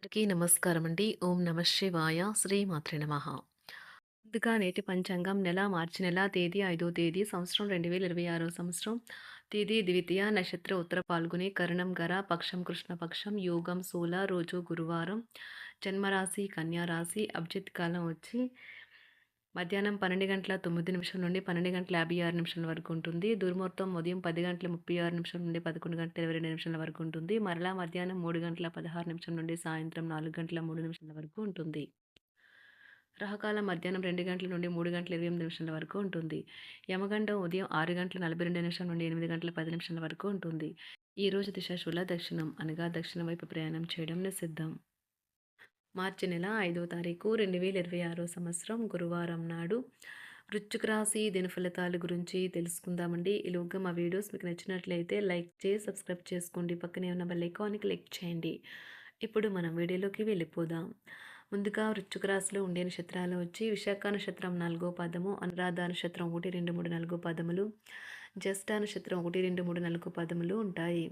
అందరికీ నమస్కారం అండి. ఓం నమ శివాయ. శ్రీమాత్రే నమః. ముందుగా నేటి పంచాంగం మార్చి నెల తేదీ 5వ తేదీ సంవత్సరం 2026 సంవత్సరం. తేదీ ద్వితీయ, నక్షత్రం ఉత్తర పాల్గొని, కరణం గర, పక్షం కృష్ణపక్షం, యోగం శూల, రోజు గురువారం, జన్మరాశి కన్యా రాశి, అభిజిత్ కాలం వచ్చి మధ్యాహ్నం 12:09 నుండి 12:56 వరకు ఉంటుంది. దుర్ముహూర్తం ఉదయం 10:36 నుండి 11:22 వరకు ఉంటుంది. మరలా మధ్యాహ్నం 3:16 నుండి సాయంత్రం 4:03 వరకు ఉంటుంది. రాహుకాలం మధ్యాహ్నం 2 గంటల నుండి 3:28 వరకు ఉంటుంది. యమగండం ఉదయం 6:42 నుండి 8:10 వరకు ఉంటుంది. ఈ రోజు దిశ శూల దక్షిణం అనగా దక్షిణం వైపు ప్రయాణం చేయడం నిషిద్ధం. మార్చి నెల 5వ తారీఖు 2026 సంవత్సరం గురువారం నాడు వృశ్చిక రాశి దినఫలితాల గురించి తెలుసుకుందామండి. ఈలోగా మా వీడియోస్ మీకు నచ్చినట్లయితే లైక్ చేసి సబ్స్క్రైబ్ చేసుకోండి. పక్కనే ఉన్న బెల్ ఐకాన్ని క్లిక్ చేయండి. ఇప్పుడు మనం వీడియోలోకి వెళ్ళిపోదాం. ముందుగా వృశ్చిక రాశిలో ఉండే నక్షత్రాలు వచ్చి విశాఖ నక్షత్రం 4వ పాదము, అనురాధ నక్షత్రం 1, 2, 3, 4 పాదములు, జ్యేష్ఠ నక్షత్రం 1, 2, 3, 4 పాదములు ఉంటాయి.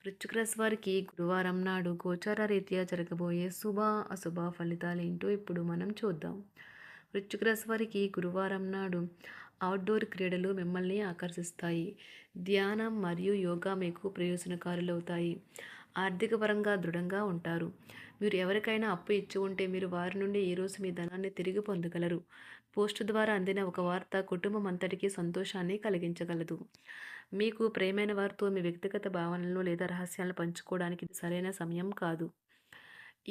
వృశ్చిక రాశి వారికి గురువారం నాడు గోచార రీత్యా జరగబోయే శుభ అశుభ ఫలితాలేంటో ఇప్పుడు మనం చూద్దాం. వృశ్చిక రాశి వారికి గురువారం నాడు అవుట్డోర్ క్రీడలు మిమ్మల్ని ఆకర్షిస్తాయి. ధ్యానం మరియు యోగా మీకు ప్రయోజనకారులవుతాయి. ఆర్థిక పరంగా దృఢంగా ఉంటారు. మీరు ఎవరికైనా అప్పు ఇచ్చి ఉంటే మీరు వారి నుండి ఈరోజు మీ ధనాన్ని తిరిగి పొందగలరు. పోస్టు ద్వారా అందిన ఒక వార్త కుటుంబం అంతటికీ సంతోషాన్ని కలిగించగలదు. మీకు ప్రియమైన వారితో మీ వ్యక్తిగత భావనలు లేదా రహస్యాలను పంచుకోవడానికి ఇది సరైన సమయం కాదు.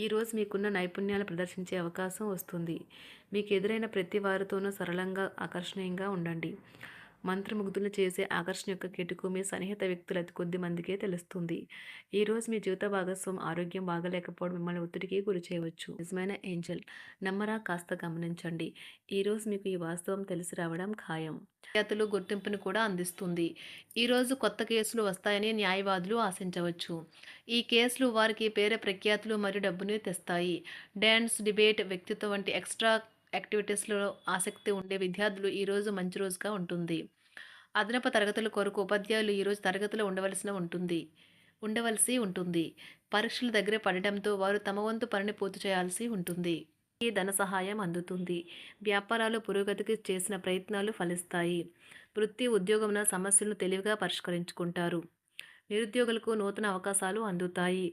ఈరోజు మీకున్న నైపుణ్యాలు ప్రదర్శించే అవకాశం వస్తుంది. మీకు ఎదురైన ప్రతి వారితోనూ సరళంగా ఆకర్షణీయంగా ఉండండి. మంత్రముగ్ధులను చేసే ఆకర్షణ యొక్క కిటుకు మీ సన్నిహిత వ్యక్తులు అతి కొద్ది మందికే తెలుస్తుంది. ఈరోజు మీ జీవిత భాగస్వామి ఆరోగ్యం బాగలేకపోవడం మిమ్మల్ని ఒత్తిడికి గురి చేయవచ్చు. నిజమైన ఏంజల్ నమ్మరా కాస్త గమనించండి. ఈరోజు మీకు ఈ వాస్తవం తెలిసి రావడం ఖాయం. విద్యార్థులు గుర్తింపును కూడా అందిస్తుంది. ఈరోజు కొత్త కేసులు వస్తాయని న్యాయవాదులు ఆశించవచ్చు. ఈ కేసులు వారికి పేరు ప్రఖ్యాతులు మరియు డబ్బుని తెస్తాయి. డ్యాన్స్, డిబేట్, వ్యక్తిత్వం వంటి ఎక్స్ట్రా యాక్టివిటీస్లో ఆసక్తి ఉండే విద్యార్థులు ఈరోజు మంచి రోజుగా ఉంటుంది. అదనపు తరగతుల కొరకు ఉపాధ్యాయులు ఈరోజు తరగతిలో ఉండవలసి ఉంటుంది. పరీక్షలు దగ్గర పడటంతో వారు తమ వంతు పనిని పూర్తి చేయాల్సి ఉంటుంది. ఈ ధన సహాయం అందుతుంది. వ్యాపారాలు పురోగతికి చేసిన ప్రయత్నాలు ఫలిస్తాయి. వృత్తి ఉద్యోగమున సమస్యలను తెలివిగా పరిష్కరించుకుంటారు. నిరుద్యోగులకు నూతన అవకాశాలు అందుతాయి.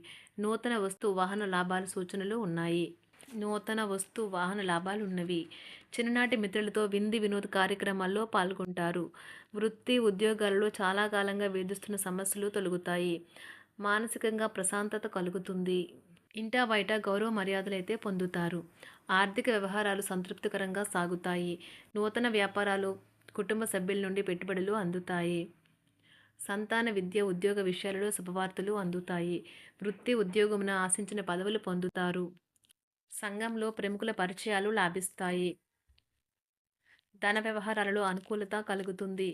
నూతన వస్తు వాహన లాభాల సూచనలు ఉన్నాయి. చిన్ననాటి మిత్రులతో విందు వినోద కార్యక్రమాల్లో పాల్గొంటారు. వృత్తి ఉద్యోగాలలో చాలా కాలంగా వేధిస్తున్న సమస్యలు తొలగుతాయి. మానసికంగా ప్రశాంతత కలుగుతుంది. ఇంటా బయట గౌరవ మర్యాదలైతే పొందుతారు. ఆర్థిక వ్యవహారాలు సంతృప్తికరంగా సాగుతాయి. నూతన వ్యాపారాలు, కుటుంబ సభ్యుల నుండి పెట్టుబడులు అందుతాయి. సంతాన విద్య ఉద్యోగ విషయాలలో శుభవార్తలు అందుతాయి. వృత్తి ఉద్యోగమున ఆశించిన పదవులు పొందుతారు. సంఘంలో ప్రముఖుల పరిచయాలు లాభిస్తాయి. ధన వ్యవహారాలలో అనుకూలత కలుగుతుంది.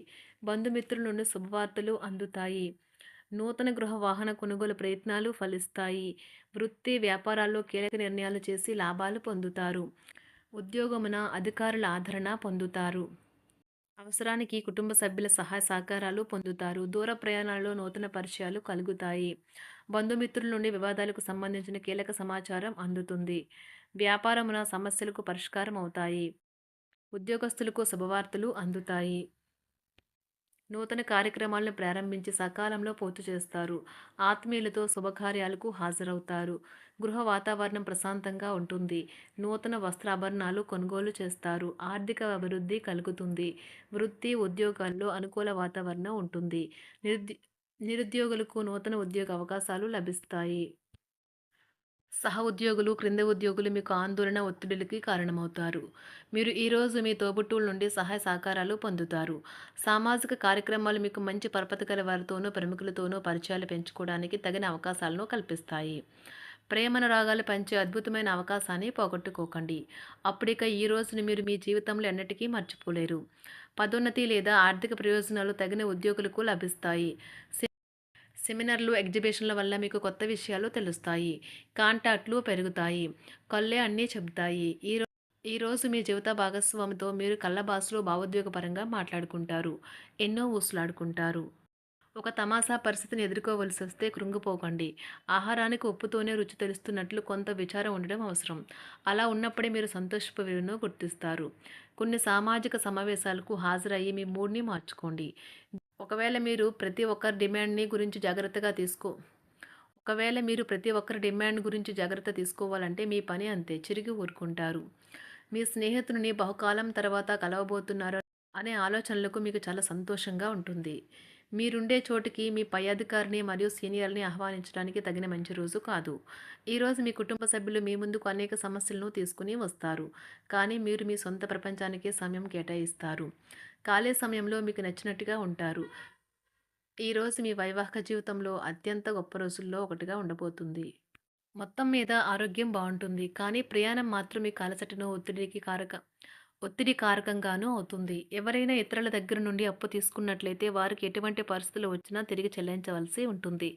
బంధుమిత్రుల నుండి శుభవార్తలు అందుతాయి. నూతన గృహ వాహన కొనుగోలు ప్రయత్నాలు ఫలిస్తాయి. వృత్తి వ్యాపారాల్లో కీలక నిర్ణయాలు చేసి లాభాలు పొందుతారు. ఉద్యోగమున అధికారుల ఆదరణ పొందుతారు. అవసరానికి కుటుంబ సభ్యుల సహాయ సహకారాలు పొందుతారు. దూర ప్రయాణాలలో నూతన పరిచయాలు కలుగుతాయి. బంధుమిత్రుల నుండి వివాదాలకు సంబంధించిన కీలక సమాచారం అందుతుంది. వ్యాపారమున సమస్యలకు పరిష్కారం అవుతాయి. ఉద్యోగస్తులకు శుభవార్తలు అందుతాయి. నూతన కార్యక్రమాలను ప్రారంభించి సకాలంలో పూర్తి చేస్తారు. ఆత్మీయులతో శుభకార్యాలకు హాజరవుతారు. గృహ వాతావరణం ప్రశాంతంగా ఉంటుంది. నూతన వస్త్రాభరణాలు కొనుగోలు చేస్తారు. ఆర్థిక అభివృద్ధి కలుగుతుంది. వృత్తి ఉద్యోగాల్లో అనుకూల వాతావరణం ఉంటుంది. నిరుద్యోగులకు నూతన ఉద్యోగ అవకాశాలు లభిస్తాయి. సహ ఉద్యోగులు, క్రింద ఉద్యోగులు మీకు ఆందోళన, ఒత్తిడులకి కారణమవుతారు. మీరు ఈరోజు మీ తోబుట్టువుల నుండి సహాయ సహకారాలు పొందుతారు. సామాజిక కార్యక్రమాలు మీకు మంచి పరపతి గల వారితోనూ, ప్రముఖులతోనూ పరిచయాలు పెంచుకోవడానికి తగిన అవకాశాలను కల్పిస్తాయి. ప్రేమానురాగాలు పంచే అద్భుతమైన అవకాశాన్ని పోగొట్టుకోకండి. అప్పుడిక ఈ రోజును మీరు మీ జీవితంలో ఎన్నటికీ మర్చిపోలేరు. పదోన్నతి లేదా ఆర్థిక ప్రయోజనాలు తగిన ఉద్యోగులకు లభిస్తాయి. సెమినార్లు, ఎగ్జిబిషన్ల వల్ల మీకు కొత్త విషయాలు తెలుస్తాయి. కాంటాక్ట్లు పెరుగుతాయి. కళ్ళే అన్నీ చెబుతాయి. ఈరోజు మీ జీవిత భాగస్వామితో మీరు కళ్ళ భాషలో భావోద్వేగపరంగా మాట్లాడుకుంటారు. ఎన్నో ఊసులాడుకుంటారు. ఒక తమాషా పరిస్థితిని ఎదుర్కోవలసొస్తే కృంగిపోకండి. ఆహారానికి ఉప్పుతోనే రుచి తెలుస్తున్నట్లు కొంత విచారం ఉండడం అవసరం. అలా ఉన్నప్పుడే మీరు సంతోషపు విలువను గుర్తిస్తారు. కొన్ని సామాజిక సమావేశాలకు హాజరయ్యి మీ మూడ్‌ని మార్చుకోండి. ఒకవేళ మీరు ప్రతి ఒక్కరి డిమాండ్‌ని గురించి జాగ్రత్తగా తీసుకో ఒకవేళ మీరు ప్రతి ఒక్కరి డిమాండ్ గురించి జాగ్రత్త తీసుకోవాలంటే మీ పని అంతే. చిరిగి ఊరుకుంటారు. మీ స్నేహితుడిని బహుకాలం తర్వాత కలవబోతున్నారు అనే ఆలోచనలకు మీకు చాలా సంతోషంగా ఉంటుంది. మీరుండే చోటికి మీ పై అధికారిని మరియు సీనియర్‌ని ఆహ్వానించడానికి తగిన మంచి రోజు కాదు. ఈరోజు మీ కుటుంబ సభ్యులు మీ ముందుకు అనేక సమస్యలను తీసుకుని వస్తారు. కానీ మీరు మీ సొంత ప్రపంచానికే సమయం కేటాయిస్తారు. ఖాళీ సమయంలో మీకు నచ్చినట్టుగా ఉంటారు. ఈరోజు మీ వైవాహిక జీవితంలో అత్యంత గొప్ప రోజుల్లో ఒకటిగా ఉండబోతుంది. మొత్తం మీద ఆరోగ్యం బావుంటుంది. కానీ ప్రయాణం మాత్రం మీకు అలసటను, ఒత్తిడి కారకంగానూ అవుతుంది. ఎవరైనా ఇతరుల దగ్గర నుండి అప్పు తీసుకున్నట్లయితే వారికి ఎటువంటి పరిస్థితులు వచ్చినా తిరిగి చెల్లించవలసి ఉంటుంది.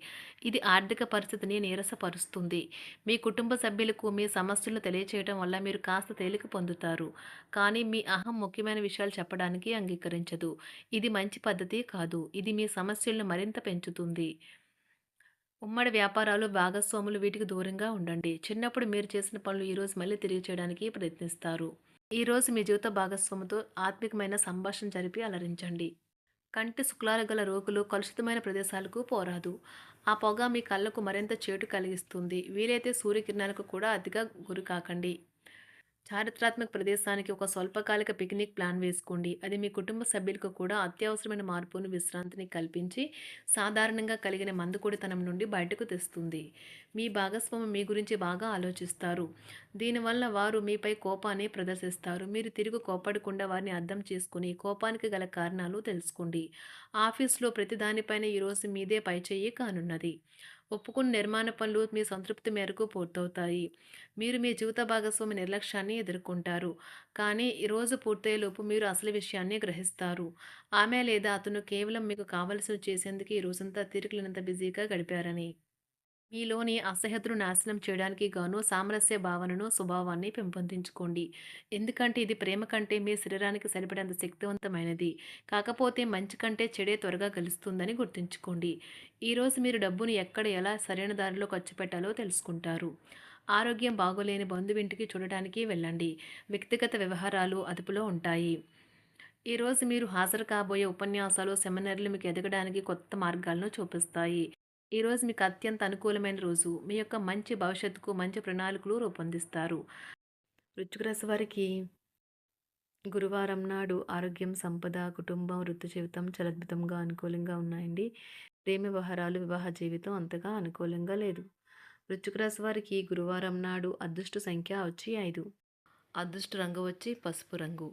ఇది ఆర్థిక పరిస్థితిని నీరసపరుస్తుంది. మీ కుటుంబ సభ్యులకు మీ సమస్యలను తెలియచేయడం వల్ల మీరు కాస్త తేలిక పొందుతారు. కానీ మీ అహం ముఖ్యమైన విషయాలు చెప్పడానికి అంగీకరించదు. ఇది మంచి పద్ధతి కాదు. ఇది మీ సమస్యలను మరింత పెంచుతుంది. ఉమ్మడి వ్యాపారాలు, భాగస్వాములు వీటికి దూరంగా ఉండండి. చిన్నప్పుడు మీరు చేసిన పనులు ఈరోజు మళ్ళీ తిరిగి చేయడానికి ప్రయత్నిస్తారు. ఈరోజు మీ జీవిత భాగస్వామితో ఆత్మికమైన సంభాషణ జరిపి అలరించండి. కంటి శుక్లాలు గల రోగులు కలుషితమైన ప్రదేశాలకు పోరాదు. ఆ పొగ మీ కళ్ళకు మరింత చేటు కలిగిస్తుంది. వీలైతే సూర్యకిరణాలకు కూడా అతిగా గురికాకండి. చారిత్రాత్మక ప్రదేశానికి ఒక స్వల్పకాలిక పిక్నిక్ ప్లాన్ వేసుకోండి. అది మీ కుటుంబ సభ్యులకు కూడా అత్యవసరమైన మార్పును, విశ్రాంతిని కల్పించి సాధారణంగా కలిగిన మందుకొడితనం నుండి బయటకు తెస్తుంది. మీ భాగస్వామి మీ గురించి బాగా ఆలోచిస్తారు. దీనివల్ల వారు మీపై కోపాన్ని ప్రదర్శిస్తారు. మీరు తిరిగి కోపడకుండా వారిని అర్థం చేసుకుని కోపానికి గల కారణాలు తెలుసుకోండి. ఆఫీస్లో ప్రతి దానిపైన ఈరోజు మీదే పైచేయి కానున్నది. ఒప్పుకున్న నిర్మాణ పనులు మీ సంతృప్తి మేరకు పూర్తవుతాయి. మీరు మీ జీవిత భాగస్వామి నిర్లక్ష్యాన్ని ఎదుర్కొంటారు. కానీ ఈ రోజు పూర్తయ్యేలోపు మీరు అసలు విషయాన్ని గ్రహిస్తారు. ఆమె లేదా అతను కేవలం మీకు కావలసినవి చేసేందుకు ఈ రోజంతా తీరికలేనంత బిజీగా గడిపారని. మీలోని అసహ్యతను నాశనం చేయడానికి గాను సామరస్య భావనను, స్వభావాన్ని పెంపొందించుకోండి. ఎందుకంటే ఇది ప్రేమ కంటే మీ శరీరానికి సరిపడేంత శక్తివంతమైనది. కాకపోతే మంచి కంటే చెడే త్వరగా గెలుస్తుందని గుర్తుంచుకోండి. ఈరోజు మీరు డబ్బును ఎక్కడ ఎలా సరైన దారిలో ఖర్చు పెట్టాలో తెలుసుకుంటారు. ఆరోగ్యం బాగోలేని బంధువింటికి చూడటానికి వెళ్ళండి. వ్యక్తిగత వ్యవహారాలు అదుపులో ఉంటాయి. ఈరోజు మీరు హాజరు కాబోయే ఉపన్యాసాలు, సెమినార్లు మీకు ఎదగడానికి కొత్త మార్గాలను చూపిస్తాయి. ఈరోజు మీకు అత్యంత అనుకూలమైన రోజు. మీ యొక్క మంచి భవిష్యత్తుకు మంచి ప్రణాళికలు రూపొందిస్తారు. వృశ్చిక రాశి వారికి గురువారం నాడు ఆరోగ్యం, సంపద, కుటుంబం, వృత్తి జీవితం చాలా అద్భుతంగా అనుకూలంగా ఉన్నాయండి. ప్రేమ వ్యవహారాలు, వివాహ జీవితం అంతగా అనుకూలంగా లేదు. వృశ్చిక రాశి వారికి గురువారం నాడు అదృష్ట సంఖ్య వచ్చి 5. అదృష్ట రంగు వచ్చి పసుపు రంగు.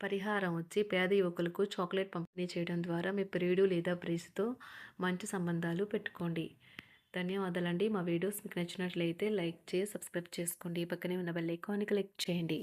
పరిహారం వచ్చి పేద యువకులకు చాక్లెట్ పంపిణీ చేయడం ద్వారా మీ ప్రియుడు లేదా ప్రేయసితో మంచి సంబంధాలు పెట్టుకోండి. ధన్యవాదాలండి. మా వీడియోస్ మీకు నచ్చినట్లయితే లైక్ చేసి సబ్స్క్రైబ్ చేసుకోండి. పక్కనే ఉన్న బెల్ ఐకాన్ని క్లిక్ చేయండి.